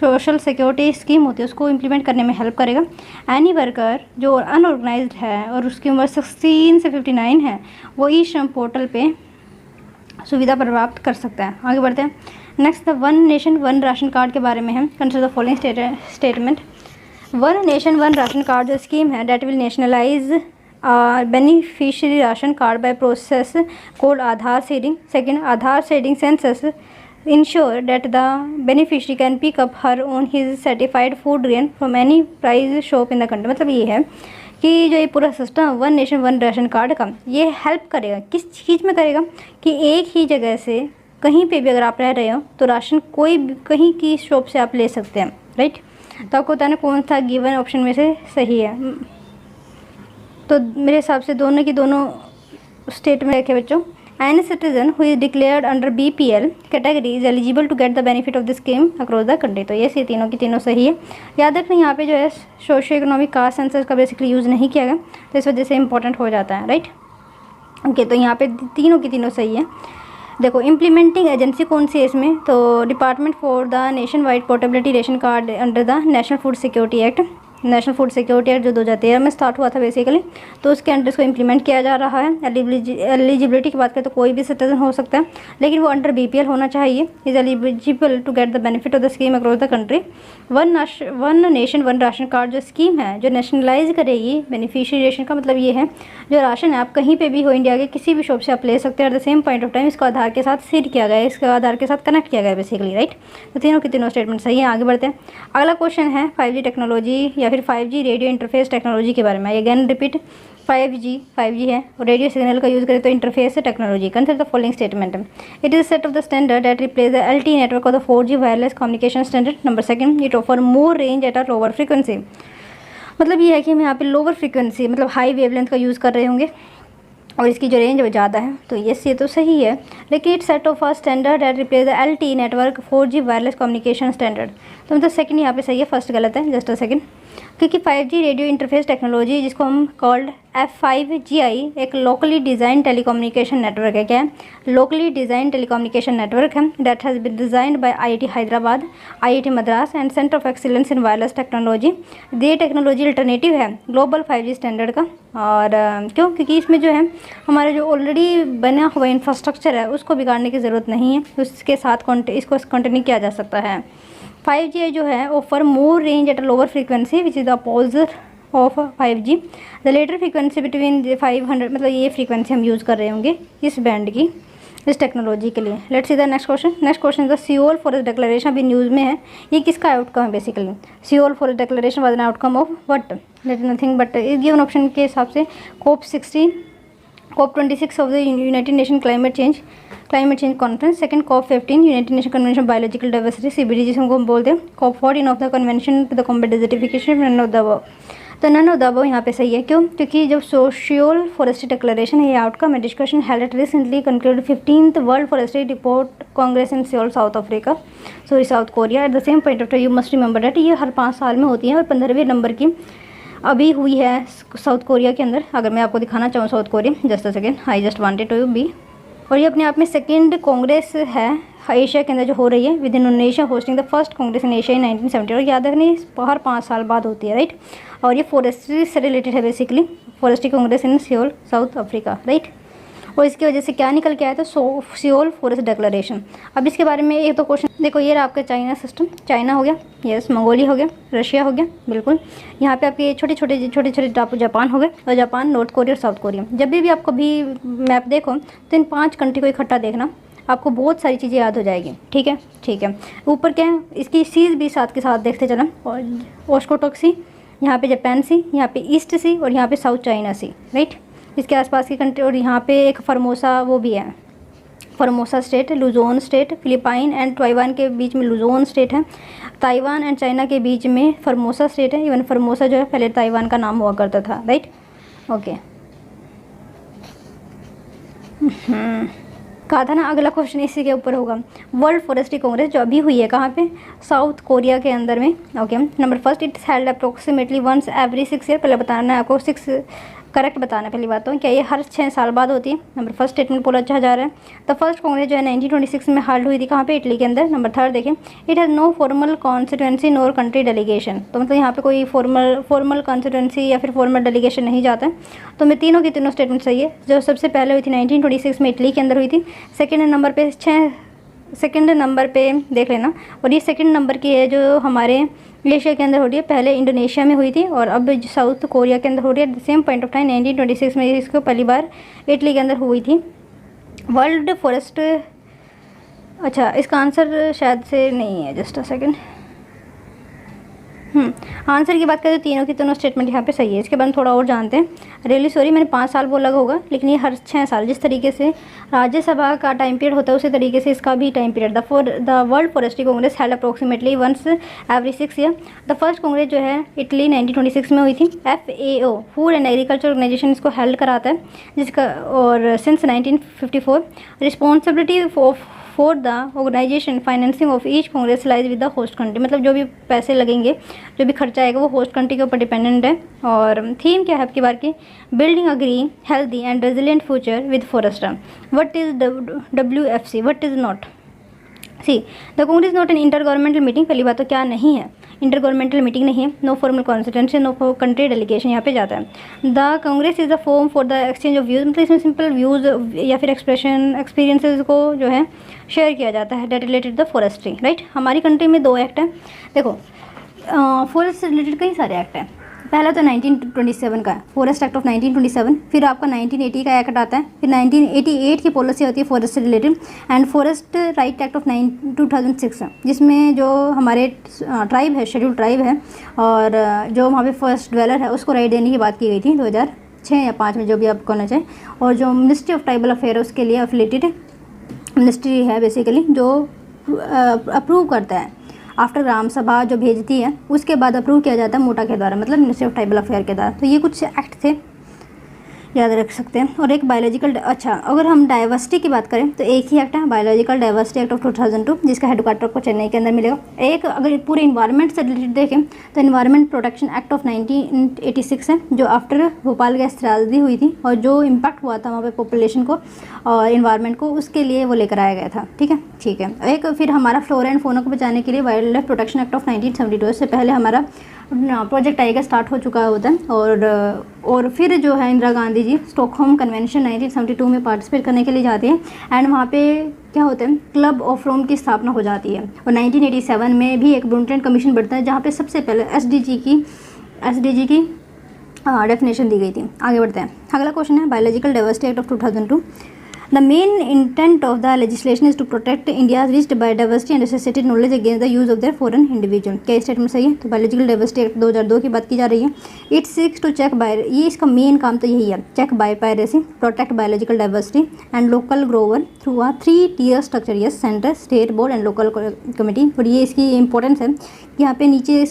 सोशल सिक्योरिटी स्कीम होती है उसको इम्प्लीमेंट करने में हेल्प करेगा। एनी वर्कर जो अनऑर्गेनाइज्ड है और उसकी उम्र 16 से 59 है वो ई श्रम पोर्टल पे सुविधा प्राप्त कर सकता है। आगे बढ़ते हैं। Next, the one nation one ration card के बारे में है। Consider the following statement. One nation one ration card जो स्कीम है that will nationalise beneficiary ration card by process code Aadhaar seeding. Second, Aadhaar seeding census ensure that the beneficiary can pick up her own his certified food grain from any price shop in the country। मतलब ये है कि जो ये पूरा system one nation one ration card का ये हेल्प करेगा। किस चीज़ में करेगा कि एक ही जगह से कहीं पे भी अगर आप रह रहे हो तो राशन कोई कहीं की शॉप से आप ले सकते हैं, राइट। तो आपको बताना कौन सा गिवन ऑप्शन में से सही है। तो मेरे हिसाब से दोनों की दोनों स्टेट में रखे बच्चों। Any citizen who is declared under BPL category is eligible to get the benefit of the scheme across the country। तो ये तीनों की तीनों सही है। याद रखना यहाँ पे जो है सोशियो इकोनॉमिक कास्ट सेंसस का बेसिकली यूज़ नहीं किया गया तो इस वजह से इंपॉर्टेंट हो जाता है, राइट। ओके, तो यहाँ पे तीनों की तीनों सही है। देखो, इम्प्लीमेंटिंग एजेंसी कौन सी है इसमें, तो department for the nation wide portability ration card under the national food security act. National food security act जो 2013 में स्टार्ट हुआ था बेसिकली, तो उसके अंडर इसको इम्प्लीमेंट किया जा रहा है। एलिजिबिलिटी की बात करें तो कोई भी सिटीजन हो सकता है लेकिन वो अंडर BPL होना चाहिए। Is eligible to get the benefit of the scheme across the country. One nation one ration card जो स्कीम है जो नेशनलाइज करेगी बेनिफिशियरी रेशन का, मतलब ये है जो राशन है आप कहीं पे भी हो इंडिया के किसी भी शॉप से आप ले सकते हैं। At the same point of time इसको आधार के साथ सीड किया गया है, इसका आधार के साथ कनेक्ट किया गया है बेसिकली, राइट। तो तीनों की तीनों स्टेटमेंट सही है। आगे बढ़ते हैं। अगला क्वेश्चन है 5G टेक्नोलॉजी या फिर 5G रेडियो इंटरफेस टेक्नोलॉजी के बारे में। अगेन रिपीट, 5G है और रेडियो सिग्नल का यूज़ करें तो interface technology. Consider the following statement. It is set of the standard that replace the LTE network of the 4G wireless communication standard. Number 2, it offer more range at a lower frequency. मतलब ये है कि हम यहाँ पे लोअर फ्रीक्वेंसी मतलब हाई वेवलेंथ का यूज़ कर रहे होंगे और इसकी जो रेंज वो ज़्यादा है, तो ये तो सही है। लेकिन it set of a standard that replace the LTE network 4G wireless communication standard. तो मतलब सेकंड यहाँ पे सही है, फर्स्ट गलत है। Just a second. क्योंकि 5G रेडियो इंटरफेस टेक्नोलॉजी, जिसको हम कॉल्ड F5GI, एक लोकली डिज़ाइन टेलीकम्युनिकेशन नेटवर्क है। क्या है? लोकली डिज़ाइन टेलीकम्युनिकेशन नेटवर्क है that has been designed by IIT Hyderabad, IIT Madras and centre of excellence in wireless technology. ये टेक्नोलॉजी अल्टरनेटिव है ग्लोबल 5G स्टैंडर्ड का। और क्यों? क्योंकि इसमें जो है हमारा जो ऑलरेडी बना हुआ इंफ्रास्ट्रक्चर है उसको बिगाड़ने की ज़रूरत नहीं है, उसके साथ इसको कंटिन्यू किया जा सकता है। 5G जो है offer more range at a lower frequency which is the opposite of 5G। The latter frequency between 500, मतलब ये फ्रीक्वेंसी हम यूज़ कर रहे होंगे इस बैंड की, इस टेक्नोलॉजी के लिए। Let's see the next question. Next question is the Seoul forest declaration, अभी न्यूज़ में है। ये किसका आउटकम है basically? Seoul forest declaration was an outcome of what? Let nothing but इस गिवन ऑप्शन के हिसाब से COP26 of the United Nation climate change conference, second COP15 United Nation convention biological diversity CBD, जिसे हम बोलते हैं, COP14 of the convention to the combat desertification, none of the above. तो नन ऑफ द अबव यहाँ पे सही है। क्यों? क्योंकि जब सोशियल फॉरेस्ट्री डिक्लेरेशन है, ये आउटकम है discussion held at recently concluded 15th world forestry report Congress in Seoul, south Korea. At the same point of time you must remember that ये हर 5 साल में होती है और 15वें नंबर की अभी हुई है साउथ कोरिया के अंदर। अगर मैं आपको दिखाना चाहूँ South Korea, just a second, I just wanted to be. और ये अपने आप में सेकेंड कांग्रेस है एशिया के अंदर जो हो रही है within Asia, hosting the first congress in Asia in 1970। और याद रखनी हर 5 साल बाद होती है, राइट। और ये फॉरेस्ट्री से रिलेटेड है बेसिकली, फॉरेस्ट्री कांग्रेस इन सियोल, साउथ अफ्रीका, राइट। और इसकी वजह से क्या निकल के आया था? Seoul forest declaration. अब इसके बारे में एक तो क्वेश्चन देखो, ये रहा आपका चाइना सिस्टम, चाइना हो गया, यस, मंगोलिया हो गया, रशिया हो गया, बिल्कुल। यहाँ पे आपके छोटे छोटे टापू जापान हो गए, और जापान, नॉर्थ कोरिया और साउथ कोरिया। जब भी आप कभी मैप देखो तो इन 5 कंट्री को इकट्ठा देखना, आपको बहुत सारी चीज़ें याद हो जाएगी, ठीक है, ठीक है। ऊपर क्या है, इसकी सीज भी साथ के साथ देखते चलना, और ओस्कोटोक सी, यहाँ पे जापान सी, यहाँ पे ईस्ट सी, और यहाँ पे साउथ चाइना सी, राइट। इसके आसपास की कंट्री, और यहाँ पे एक फॉर्मोसा वो भी है, Formosa state, Luzon state, Philippine and Taiwan के बीच में लुजोन स्टेट है, ताइवान एंड चाइना के बीच में फॉर्मोसा स्टेट है। इवन फॉर्मोसा जो है पहले ताइवान का नाम हुआ करता था, राइट, ओके। कहा था ना अगला क्वेश्चन इसी के ऊपर होगा। वर्ल्ड फॉरेस्ट्री कांग्रेस जो अभी हुई है कहाँ पे? साउथ कोरिया के अंदर में, okay. Number first, it's held approximately once every 6 year. पहले बताना है आपको, 6 करेक्ट बताना है पहली बात तो, क्या ये हर 6 साल बाद होती है? नंबर फर्स्ट स्टेटमेंट बोला जा रहा है। तो फर्स्ट कांग्रेस जो है 1926 में हाल्ड हुई थी, कहाँ पे? इटली के अंदर। नंबर थर्ड देखें, it has no formal constituency nor country delegation. तो मतलब यहाँ पे कोई फॉर्मल कॉन्स्टिट्यूंसी या फिर फॉर्मल डेलीगेशन नहीं जाता है। तो मैं तीनों की तीनों स्टेटमेंट सही है। जो सबसे पहले हुई थी 1926 में इटली के अंदर हुई थी, सेकेंड नंबर पे देख लेना। और ये सेकंड नंबर की है जो हमारे एशिया के अंदर हो रही है, पहले इंडोनेशिया में हुई थी और अब साउथ कोरिया के अंदर हो रही है। At the same point of time 1926 में इसको पहली बार इटली के अंदर हुई थी। वर्ल्ड फॉरेस्ट, अच्छा इसका आंसर शायद से नहीं है, जस्ट अ सेकेंड। आंसर की बात करें तो तीनों की तीनों स्टेटमेंट यहाँ पे सही है। इसके बाद थोड़ा और जानते हैं। रियली सॉरी, मैंने 5 साल बोला होगा, लेकिन ये हर 6 साल, जिस तरीके से राज्यसभा का टाइम पीरियड होता है उसी तरीके से इसका भी time period. The world forestry congress held approximately once every 6 year. The first congress जो है इटली 1926 में हुई थी। FAO food and agriculture organisation इसको हेल्ड कराता है, जिसका और since 1954 responsibility for the organisation financing of each congress lies with the host country. मतलब जो भी पैसे लगेंगे, जो भी खर्चा आएगा वो होस्ट कंट्री के ऊपर डिपेंडेंट है। और थीम क्या है आपकी बार की? Building a green, healthy and resilient future with forest. What is WFC? What is not? See the Congress not an inter governmental meeting. पहली बात तो क्या नहीं है, इंटर गवर्नमेंटल मीटिंग नहीं है। No formal constituency, no country delegation यहाँ पे जाता है। The congress is the forum for the exchange of views. मतलब इसमें सिंपल व्यूज़ या फिर एक्सपीरियंसेस को जो है शेयर किया जाता है, that related the forestry, right. हमारी कंट्री में 2 एक्ट है, देखो फॉरेस्ट से रिलेटेड कई सारे एक्ट हैं। पहला तो 1927 का है, फॉरेस्ट एक्ट ऑफ 1927। फिर आपका 1980 का एक्ट आता है। फिर 1988 की पॉलिसी होती है फॉरेस्ट से related, and forest right act of 2006 है, जिसमें जो हमारे ट्राइब है, शेड्यूल ट्राइब है, और जो वहाँ पे फर्स्ट ड्वेलर है उसको राइट देने की बात की गई थी 2006 या 5 में, जो भी आपको होना चाहिए। और जो मिनिस्ट्री ऑफ ट्राइबल अफेयर है उसके लिए एफिलेटेड मिनिस्ट्री है बेसिकली, जो अप्रूव करता है आफ्टर ग्राम सभा जो भेजती है, उसके बाद अप्रूव किया जाता है मोटा के द्वारा, मतलब मिनिस्ट्री ऑफ ट्राइबल अफेयर के द्वारा। तो ये कुछ एक्ट थे, याद रख सकते हैं। और एक बायोलॉजिकल, अच्छा अगर हम डाइवर्सिटी की बात करें तो एक ही एक्ट है, बायोलॉजिकल डाइवर्सिटी एक्ट ऑफ 2002, जिसका हेडक्वार्टर आपको चेन्नई के अंदर मिलेगा। एक अगर पूरे इन्वायरमेंट से रिलेटेड देखें तो इन्वायरमेंट प्रोटेक्शन एक्ट ऑफ 1986 है, जो आफ्टर भोपाल गैस त्रासदी हुई थी और जो इम्पैक्ट हुआ था वहाँ पे पॉपुलेशन को और इन्वायरमेंट को, उसके लिए वो लेकर आया गया था। ठीक है। एक फिर हमारा फ्लोरा एंड फौना को बचाने के लिए wild life protection act of 1972, इससे पहले हमारा प्रोजेक्ट टाइगर स्टार्ट हो चुका होता है। और फिर जो है इंदिरा गांधी जी स्टॉकहोम कन्वेंशन 1972 में पार्टिसिपेट करने के लिए जाते हैं एंड वहाँ पे क्या होता है, क्लब ऑफ रोम की स्थापना हो जाती है। और 1987 में भी एक ब्रुंडटन कमीशन बढ़ता है, जहाँ पे सबसे पहले एसडीजी की डेफिनेशन दी गई थी। आगे बढ़ते हैं। अगला क्वेश्चन है biological diversity act of 2002। The main intent of the legislation is to protect India's rich biodiversity and associated knowledge against the use of their foreign individual। क्या स्टेटमेंट सही है? तो बायोलॉजिकल डाइवर्सिटी एक्ट 2002 की बात की जा रही है। It seeks to check bio, ये इसका मेन काम तो यही है, check biopiracy, protect biological diversity and local grower through a 3-tier structure, yes, centre, state board and local committee. और ये इसकी इंपॉर्टेंस है कि यहाँ पे नीचे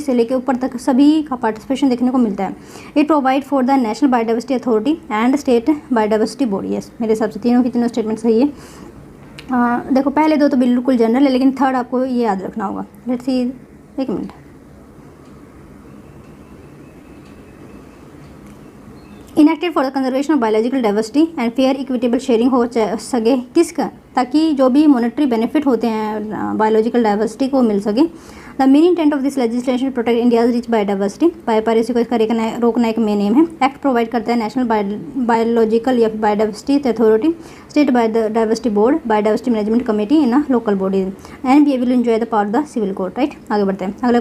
से लेकर ऊपर तक सभी का पार्टिसिपेशन देखने को मिलता है। It provide for the national biodiversity authority and state biodiversity board, yes, मेरे हिसाब से तीनों स्टेटमेंट सही है। देखो पहले दो तो बिल्कुल जनरल है, लेकिन थर्ड आपको ये याद रखना होगा। लेट्स सी, एक minute. Enacted for the conservation of biological diversity and fair equitable sharing हो सके, किसका? ताकि जो भी मॉनेटरी बेनिफिट होते हैं बायोलॉजिकल डाइवर्सिटी को मिल सके। The main intent of this legislation protect India's rich biodiversity, piracy को इसका रोकना एक मेन एम है। एक्ट प्रोवाइड करता है नेशनल बायोलॉजिकल या biodiversity authority, state biodiversity board, biodiversity management committee in a local bodies and be will enjoy the power of the civil court, right. आगे बढ़ते हैं। अगला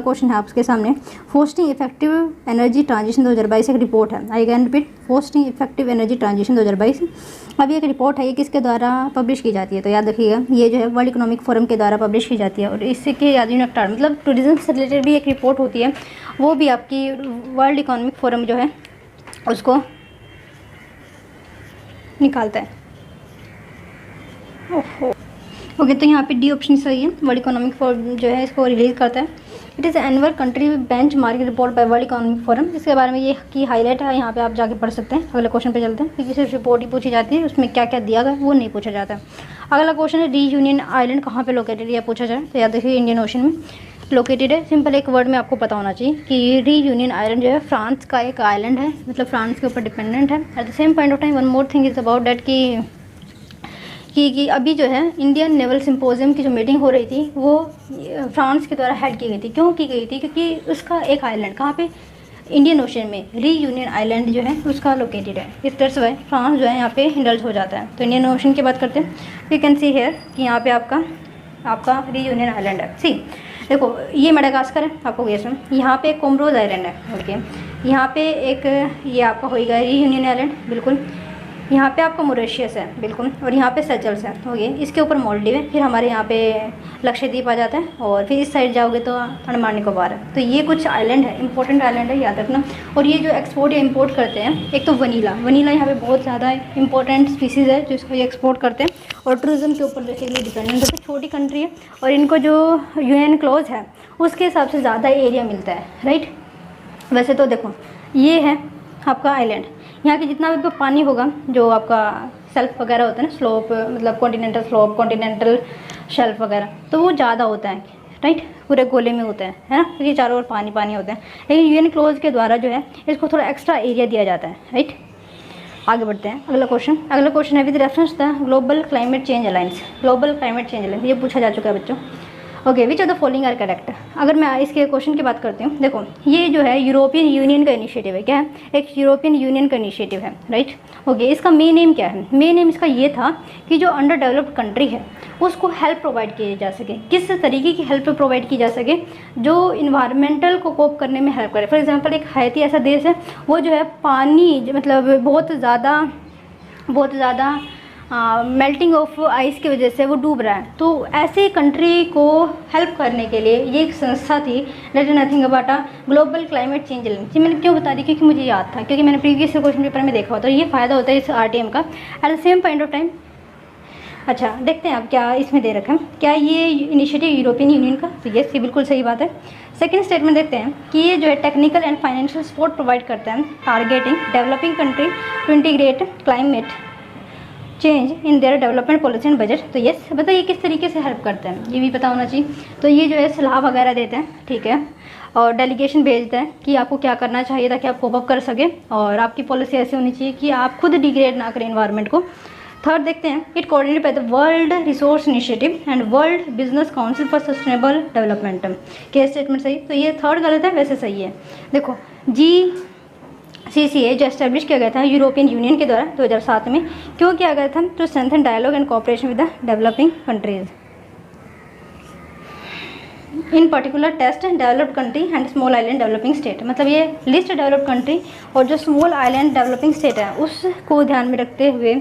क्वेश्चन है आपके सामने, फोस्टिंग इफेक्टिव एनर्जी ट्रांजिशन 2022 एक रिपोर्ट है। I can repeat, fostering effective energy transition 2022। अब ये एक रिपोर्ट है, ये किसके द्वारा पब्लिश की जाती है? तो याद रखिएगा, ये जो है वर्ल्ड इकोनॉमिक फोरम के द्वारा पब्लिश की जाती है। और इसके यूनिट मतलब टूरिज्म से रिलेटेड भी एक रिपोर्ट होती है, वो भी आपकी वर्ल्ड इकोनॉमिक फोरम जो है उसको निकालता है। ओके, तो यहाँ पे डी ऑप्शन सही है, वर्ल्ड इकोनॉमिक फोरम जो है इसको रिलीज करता है। It is annual country bench marking report by world economic forum, इसके बारे में ये की हाईलाइट है, यहाँ पे आप जाके पढ़ सकते हैं। अगले क्वेश्चन पे चलते हैं, क्योंकि सिर्फ रिपोर्ट ही पूछी जाती है, उसमें क्या क्या दिया गया वो नहीं पूछा जाता है। अगला क्वेश्चन है रीयूनियन आइलैंड कहाँ पे लोकेटेड है, पूछा जाए तो याद रखिए इंडियन ओशन में लोकेटेड है। सिंपल एक वर्ड में आपको पता होना चाहिए कि रीयूनियन आइलैंड जो है फ्रांस का एक आइलैंड है, मतलब फ्रांस के ऊपर डिपेंडेंट है। At the same point of time one more thing is about that कि अभी जो है इंडियन नेवल सिंपोजियम की जो मीटिंग हो रही थी वो फ्रांस के द्वारा हेड की गई थी। क्यों की गई थी? क्योंकि उसका एक आइलैंड कहाँ पे, इंडियन ओशन में रीयूनियन आइलैंड जो है उसका लोकेटेड है। इस तरह से फ्रांस जो है यहाँ पे इंडल्ज हो जाता है। तो इंडियन ओशन की बात करते हैं, वी कैन सी हेयर कि यहाँ पे आपका रीयूनियन आइलैंड है। सी देखो, ये मेडागास्कर है, आपको गेस में यहाँ पे कोमरोज आइलैंड है। ओके, यहाँ पे एक ये आपका होएगा रीयूनियन आइलैंड, बिल्कुल। यहाँ पे आपका मॉरिशस है, बिल्कुल। और यहाँ पे सेचल्स है, ओके। इसके ऊपर मालदीव है, फिर हमारे यहाँ पे लक्षद्वीप आ जाता है, और फिर इस साइड जाओगे तो अंडमान निकोबार है। तो ये कुछ आइलैंड है, इंपॉर्टेंट आइलैंड है, याद रखना। और ये जो एक्सपोर्ट या इंपोर्ट करते हैं, एक तो वनीला यहाँ पे बहुत ज़्यादा इंपॉर्टेंट स्पीसीज़ है जिसको ये एक्सपोर्ट करते हैं, और टूरिज़्म के ऊपर बेसिकली डिपेंडेंट है। तो छोटी कंट्री है और इनको जो यूएन क्लॉज है उसके हिसाब से ज़्यादा एरिया मिलता है, राइट। वैसे तो देखो, ये है आपका आइलैंड, यहाँ के जितना भी पानी होगा, जो आपका शेल्फ वगैरह होता है ना, स्लोप मतलब कॉन्टिनेंटल स्लोप, कॉन्टिनेंटल शेल्फ वगैरह, तो वो ज़्यादा होता है, राइट, पूरे गोले में होता है ना, क्योंकि चारों ओर पानी पानी होता है। लेकिन यूएन क्लोज के द्वारा जो है इसको थोड़ा एक्स्ट्रा एरिया दिया जाता है, राइट। आगे बढ़ते हैं। अगला क्वेश्चन है with reference the global climate change alliance, global climate change alliance, ये पूछा जा चुका है बच्चों। Okay, which of the following are correct. अगर मैं इसके क्वेश्चन की बात करती हूँ, देखो ये जो है यूरोपियन यूनियन का इनिशिएटिव है। क्या है? एक यूरोपियन यूनियन का इनिशिएटिव है, राइट। ओके, इसका मेन एम क्या है? मेन एम इसका ये था कि जो अंडर डेवलप्ड कंट्री है उसको हेल्प प्रोवाइड की जा सके। किस तरीके की हेल्प प्रोवाइड की जा सके? जो इन्वायरमेंटल को कोप करने में हेल्प करे। फॉर एग्जाम्पल, एक हैती ऐसा देश है, वो जो है पानी मतलब बहुत ज़्यादा मेल्टिंग ऑफ आइस की वजह से वो डूब रहा है। तो ऐसे कंट्री को हेल्प करने के लिए ये एक संस्था थी, that is nothing about a global climate change alliance. मैंने क्यों बता दी? क्योंकि मुझे याद था, क्योंकि मैंने प्रीवियस क्वेश्चन पेपर में देखा होता है। ये फ़ायदा होता है इस आरटीएम का। At the same point of time, अच्छा देखते हैं आप क्या इसमें दे रखा है, क्या ये इनिशिएटिव यूरोपियन यूनियन का? तो यस, ये बिल्कुल सही बात है। सेकेंड स्टेटमेंट देखते हैं कि ये जो है technical and financial support provide करता है targeting developing country to integrate climate change in their development policy and budget. तो ये बताइए किस तरीके से हेल्प करते हैं, ये भी पता होना चाहिए। तो ये जो है सलाह वगैरह देते हैं, ठीक है, और डेलीगेशन भेजते हैं कि आपको क्या करना चाहिए ताकि आप कोप अप कर सकें, और आपकी पॉलिसी ऐसी होनी चाहिए कि आप खुद डिग्रेड ना करें इन्वायरमेंट को। थर्ड देखते हैं, it coordinated by the world resource initiative and world business council for sustainable development. क्या स्टेटमेंट सही? तो ये थर्ड गलत है, वैसे सही है। देखो GCCA जो एस्टेब्लिश किया गया था यूरोपियन यूनियन के द्वारा 2007 में, क्यों किया गया था? To strengthen dialogue and cooperation with the developing countries, in particular least developed country and small island developing state. मतलब ये लिस्ट डेवलप्ड कंट्री और जो स्मॉल आइलैंड डेवलपिंग स्टेट है उसको ध्यान में रखते हुए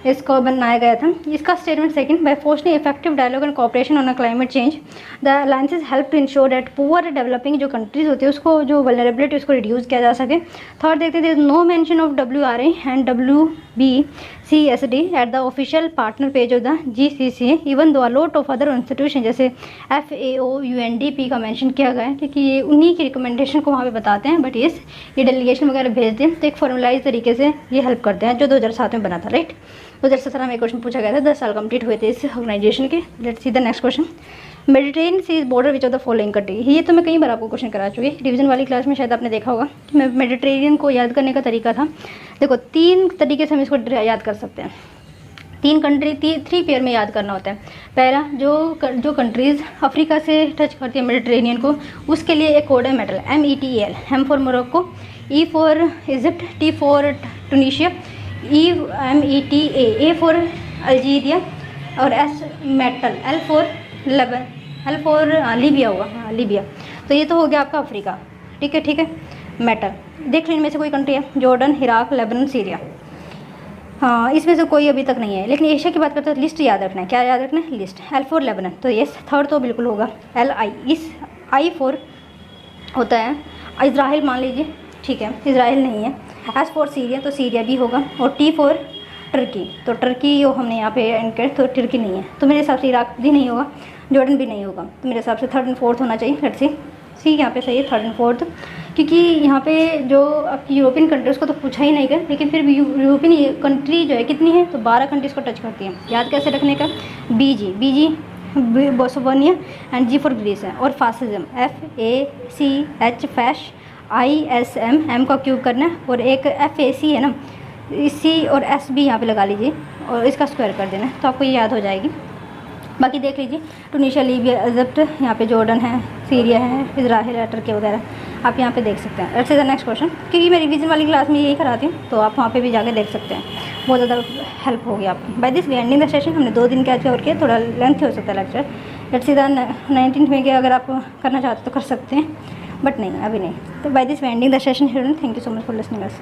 इसको बनाया गया था। इसका statement second, by fostering effective dialogue and cooperation on climate change the alliances help to ensure that poor developing जो कंट्रीज होती है उसको जो वल्नरेबिलिटी उसको रिड्यूस किया जा सके। थर्ड देखते हैं, no mention of WRA and WBCSD at the official partner page of the GCCA even though a lot of other institution जैसे FAO UNDP का मेंशन किया गया है, क्योंकि ये उन्हीं की रिकमेंडेशन को वहाँ पे बताते हैं। बट ये डेलीगेशन वगैरह भेजते हैं तो एक फॉर्मलाइज तरीके से ये हेल्प करते हैं, जो 2007 में बना था, राइट। 2017 में क्वेश्चन पूछा गया था, 10 साल कंप्लीट हुए थे इस ऑर्गेनाइजेशन के। Let's see the next question, Mediterranean sea is border which of the following country. ये तो मैं कई बार आपको क्वेश्चन करा चुकी, डिवीजन वाली क्लास में शायद आपने देखा होगा। मेडिटेरियन को याद करने का तरीका था, देखो 3 तरीके से हम इसको याद कर सकते हैं। 3 कंट्री 3 पेयर में याद करना होता है। पहला, जो कंट्रीज़ अफ्रीका से टच करती है मेडिटेरेनियन को, उसके लिए एक कोड है metal, METAL, M for Morocco, E for Egypt, T for Tunisia, META, A for Algeria और S metal, L for Libya होगा, हाँ लीबिया। तो ये तो हो गया आपका अफ्रीका, ठीक है। मेटल देख लो, इनमें से कोई कंट्री है, जॉर्डन, इराक, लेबनान, सीरिया। हाँ, इसमें से कोई अभी तक नहीं है। लेकिन एशिया की बात करते हैं तो लिस्ट याद रखना है, क्या याद रखना है? लिस्ट। L फॉर लेबनान, तो ये थर्ड तो बिल्कुल होगा, LI। इस I फॉर होता है इज़राइल, मान लीजिए, ठीक है, इज़राइल नहीं है। S फॉर सीरिया, तो सीरिया भी होगा। और T फॉर टर्की, तो टर्की यो हमने यहाँ पे इनके, तो टर्की नहीं है। तो मेरे हिसाब से इराक भी नहीं होगा, जॉर्डन भी नहीं होगा। तो मेरे हिसाब से थर्ड एंड फोर्थ होना चाहिए। लेट्स सी यहाँ पे सही है, थर्ड एंड फोर्थ, क्योंकि यहाँ पे जो आपकी यूरोपियन कंट्रीज़ को तो पूछा ही नहीं कर, लेकिन फिर भी यूरोपियन कंट्री जो है कितनी है, तो 12 कंट्रीज़ को टच करती है। याद कैसे रखने का? BG Bosnia and G for Greece है। और fascism, FACH, fash, ISM, M का क्यूब करना है, और एक FAC है ना, C और S भी यहाँ पे लगा लीजिए और इसका स्क्वायर कर देना, तो आपको ये याद हो जाएगी। बाकी देख लीजिए, टूनिशिया, लीबिया, इजिप्ट, यहाँ पे जॉर्डन है, सीरिया है, इजराइल है, टर्की वगैरह आप यहाँ पे देख सकते हैं। Let's see the next question, क्योंकि मैं रिवीजन वाली क्लास में यही कराती हूँ, तो आप वहाँ पे भी जाके देख सकते हैं, बहुत ज़्यादा हेल्प होगी आपकी। By this we ending the session. हमने 2 दिन के आज कवर किया, थोड़ा लेंथ हो सकता है lecture. Let's see the 19th में अगर आप करना चाहते तो कर सकते हैं, बट नहीं, अभी नहीं। तो by this we ending the session here. Thank you so much for listening us.